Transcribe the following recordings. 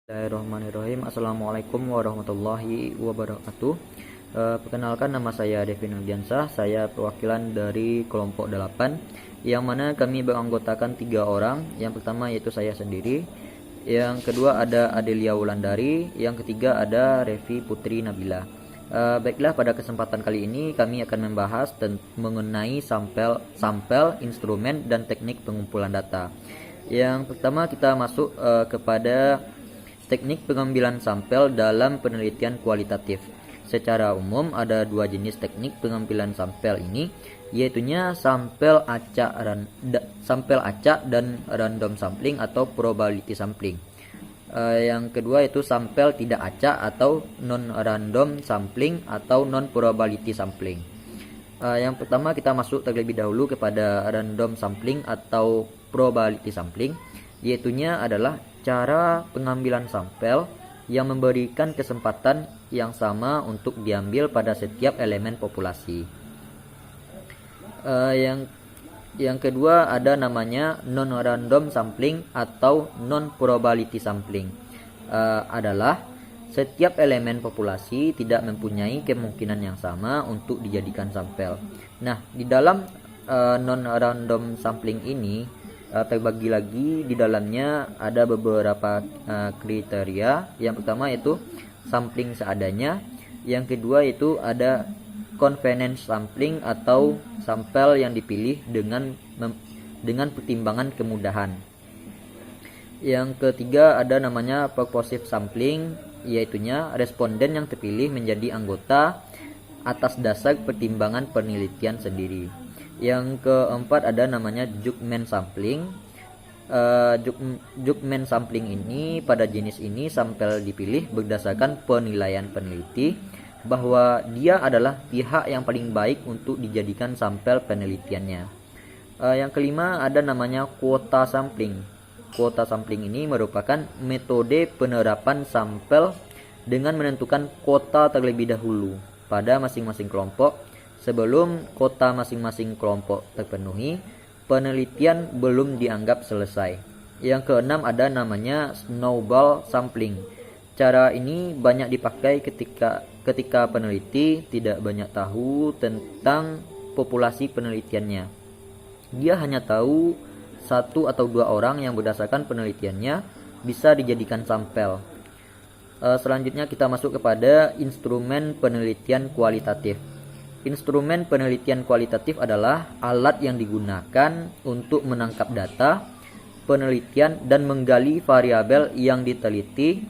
Bismillahirrahmanirrahim. Assalamualaikum warahmatullahi wabarakatuh. Perkenalkan, nama saya Devin Ardiansah. Saya perwakilan dari kelompok 8, yang mana kami beranggotakan 3 orang. Yang pertama yaitu saya sendiri, yang kedua ada Adelia Wulandari, yang ketiga ada Revi Putri Nabila. Baiklah, pada kesempatan kali ini kami akan membahas mengenai sampel, instrumen, dan teknik pengumpulan data. Yang pertama kita masuk kepada teknik pengambilan sampel dalam penelitian kualitatif. Secara umum ada 2 jenis teknik pengambilan sampel ini, yaitunya sampel acak dan random sampling atau probability sampling. Yang kedua itu sampel tidak acak atau non random sampling atau non probability sampling. Yang pertama kita masuk terlebih dahulu kepada random sampling atau probability sampling, yaitunya adalah cara pengambilan sampel yang memberikan kesempatan yang sama untuk diambil pada setiap elemen populasi. Yang kedua ada namanya non-random sampling atau non-probability sampling. Adalah setiap elemen populasi tidak mempunyai kemungkinan yang sama untuk dijadikan sampel. Nah, di dalam non-random sampling ini terbagi lagi, di dalamnya ada beberapa kriteria. Yang pertama yaitu sampling seadanya, yang kedua itu ada convenience sampling atau sampel yang dipilih dengan pertimbangan kemudahan. Yang ketiga ada namanya purposive sampling, yaitunya responden yang terpilih menjadi anggota atas dasar pertimbangan penelitian sendiri. Yang keempat ada namanya judgment sampling. Judgment sampling ini, pada jenis ini sampel dipilih berdasarkan penilaian peneliti bahwa dia adalah pihak yang paling baik untuk dijadikan sampel penelitiannya. Yang kelima ada namanya kuota sampling. Kuota sampling ini merupakan metode penerapan sampel dengan menentukan kuota terlebih dahulu pada masing-masing kelompok. Sebelum kota masing-masing kelompok terpenuhi, penelitian belum dianggap selesai. Yang keenam ada namanya snowball sampling. Cara ini banyak dipakai ketika peneliti tidak banyak tahu tentang populasi penelitiannya. Dia hanya tahu 1 atau 2 orang yang berdasarkan penelitiannya bisa dijadikan sampel. Selanjutnya kita masuk kepada instrumen penelitian kualitatif. Instrumen penelitian kualitatif adalah alat yang digunakan untuk menangkap data penelitian dan menggali variabel yang diteliti.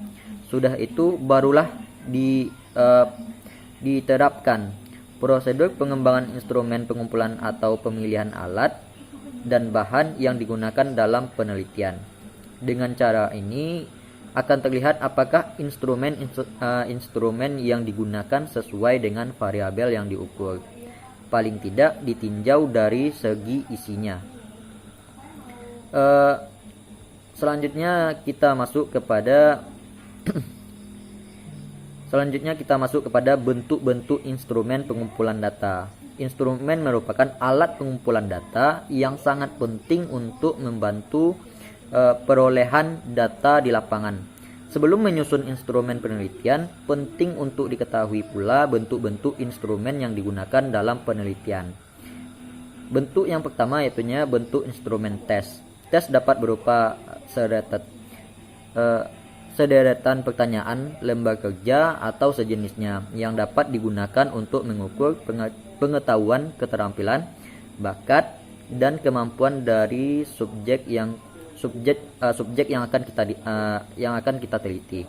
Sudah itu barulah diterapkan prosedur pengembangan instrumen pengumpulan atau pemilihan alat dan bahan yang digunakan dalam penelitian. Dengan cara ini akan terlihat apakah instrumen yang digunakan sesuai dengan variabel yang diukur. Paling tidak ditinjau dari segi isinya. Selanjutnya kita masuk kepada bentuk-bentuk instrumen pengumpulan data. Instrumen merupakan alat pengumpulan data yang sangat penting untuk membantu perolehan data di lapangan. Sebelum menyusun instrumen penelitian, penting untuk diketahui pula bentuk-bentuk instrumen yang digunakan dalam penelitian. Bentuk yang pertama yaitunya bentuk instrumen tes. Tes dapat berupa sederetan pertanyaan, lembar kerja, atau sejenisnya yang dapat digunakan untuk mengukur pengetahuan, keterampilan, bakat, dan kemampuan dari subjek yang akan kita teliti.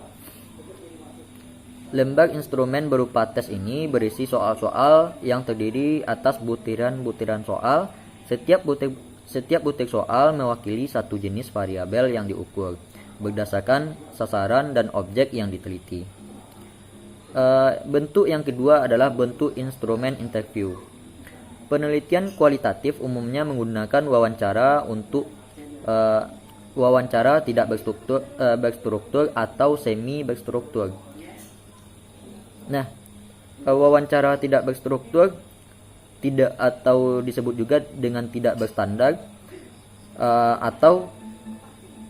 Lembar instrumen berupa tes ini berisi soal-soal yang terdiri atas butiran-butiran soal. Setiap butir soal mewakili satu jenis variabel yang diukur berdasarkan sasaran dan objek yang diteliti. Bentuk yang kedua adalah bentuk instrumen interview. Penelitian kualitatif umumnya menggunakan wawancara tidak berstruktur atau semi berstruktur. Nah, wawancara tidak berstruktur atau disebut juga dengan tidak berstandar atau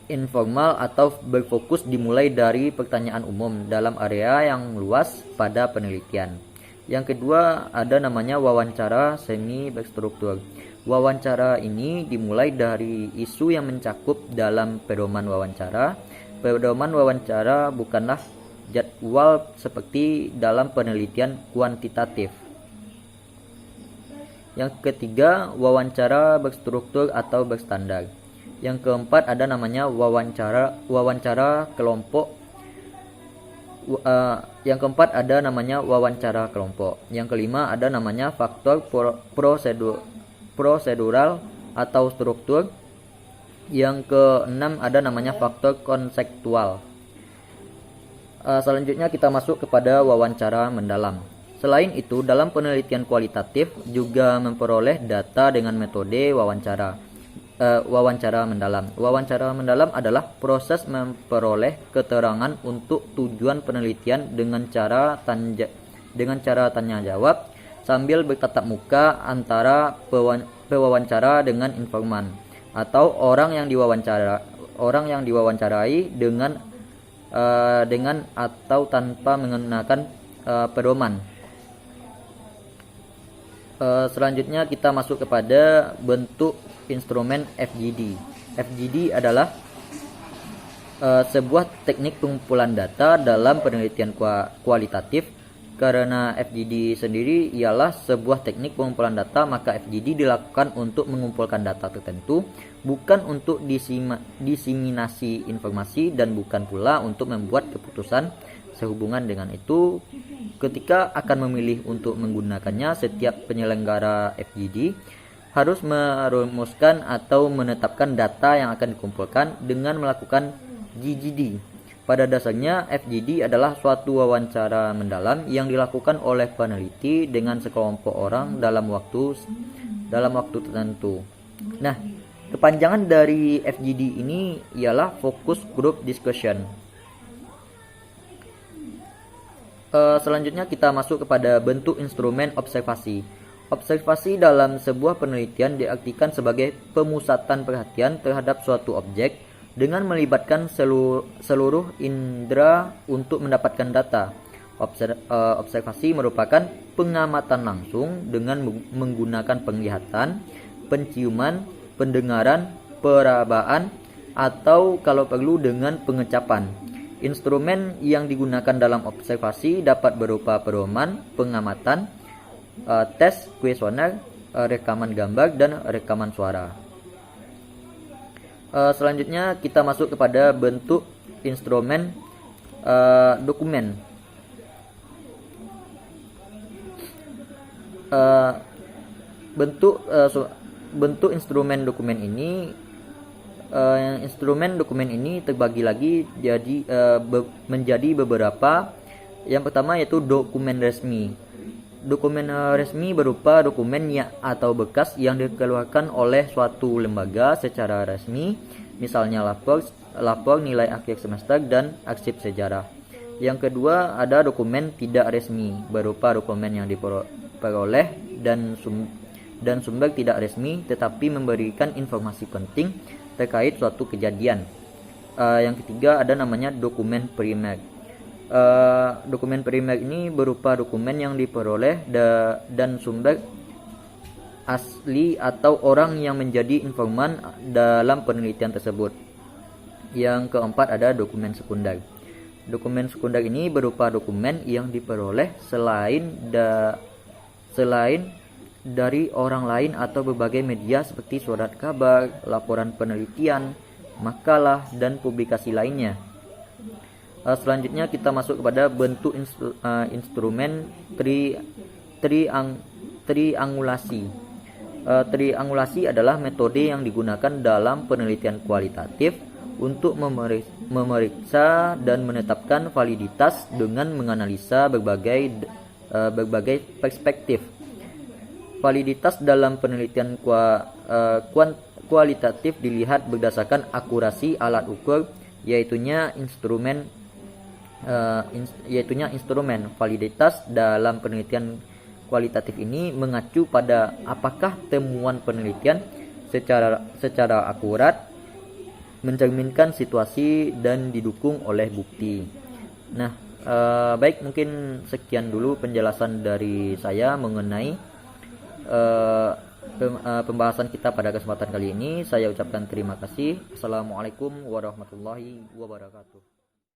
informal atau berfokus dimulai dari pertanyaan umum dalam area yang luas pada penelitian. Yang kedua ada namanya wawancara semi berstruktur. Wawancara ini dimulai dari isu yang mencakup dalam pedoman wawancara. Pedoman wawancara bukanlah jadwal seperti dalam penelitian kuantitatif. Yang ketiga, wawancara berstruktur atau berstandar. Yang keempat ada namanya wawancara kelompok. Yang keempat ada namanya wawancara kelompok. Yang kelima ada namanya faktor prosedural atau struktur. Yang keenam ada namanya faktor konseptual. Selanjutnya kita masuk kepada wawancara mendalam. Selain itu, dalam penelitian kualitatif juga memperoleh data dengan metode wawancara mendalam. Wawancara mendalam adalah proses memperoleh keterangan untuk tujuan penelitian dengan cara tanya jawab sambil bertatap muka antara pewawancara dengan informan atau orang yang diwawancarai dengan atau tanpa menggunakan pedoman. Selanjutnya kita masuk kepada bentuk instrumen FGD. FGD adalah sebuah teknik pengumpulan data dalam penelitian kualitatif. Karena FGD sendiri ialah sebuah teknik pengumpulan data, maka FGD dilakukan untuk mengumpulkan data tertentu, bukan untuk diseminasi informasi dan bukan pula untuk membuat keputusan. Sehubungan dengan itu, ketika akan memilih untuk menggunakannya, setiap penyelenggara FGD harus merumuskan atau menetapkan data yang akan dikumpulkan dengan melakukan GGD. Pada dasarnya, FGD adalah suatu wawancara mendalam yang dilakukan oleh peneliti dengan sekelompok orang dalam waktu tertentu. Nah, kepanjangan dari FGD ini ialah Focus Group Discussion. Selanjutnya kita masuk kepada bentuk instrumen observasi. Observasi dalam sebuah penelitian diartikan sebagai pemusatan perhatian terhadap suatu objek dengan melibatkan seluruh indera untuk mendapatkan data. Observasi merupakan pengamatan langsung dengan menggunakan penglihatan, penciuman, pendengaran, perabaan, atau kalau perlu dengan pengecapan. Instrumen yang digunakan dalam observasi dapat berupa pedoman, pengamatan, tes, kuesioner, rekaman gambar, dan rekaman suara. Selanjutnya kita masuk kepada bentuk instrumen dokumen. Bentuk instrumen dokumen ini terbagi lagi menjadi beberapa. Yang pertama yaitu dokumen resmi. Dokumen resmi berupa dokumen atau berkas yang dikeluarkan oleh suatu lembaga secara resmi, misalnya lapor nilai akhir semester dan arsip sejarah. Yang kedua ada dokumen tidak resmi, berupa dokumen yang diperoleh dan sumber tidak resmi tetapi memberikan informasi penting terkait suatu kejadian. Yang ketiga ada namanya dokumen primer. Dokumen primer ini berupa dokumen yang diperoleh dan sumber asli atau orang yang menjadi informan dalam penelitian tersebut. Yang keempat ada dokumen sekunder. Dokumen sekunder ini berupa dokumen yang diperoleh selain dari orang lain atau berbagai media seperti surat kabar, laporan penelitian, makalah, dan publikasi lainnya. Selanjutnya kita masuk kepada bentuk instrumen triangulasi. Triangulasi adalah metode yang digunakan dalam penelitian kualitatif untuk memeriksa dan menetapkan validitas dengan menganalisa berbagai perspektif. Validitas dalam penelitian kualitatif dilihat berdasarkan akurasi alat ukur, yaitunya instrumen. Validitas dalam penelitian kualitatif ini mengacu pada apakah temuan penelitian secara akurat mencerminkan situasi dan didukung oleh bukti. Nah, baik, mungkin sekian dulu penjelasan dari saya mengenai pembahasan kita pada kesempatan kali ini. Saya ucapkan terima kasih. Assalamualaikum warahmatullahi wabarakatuh.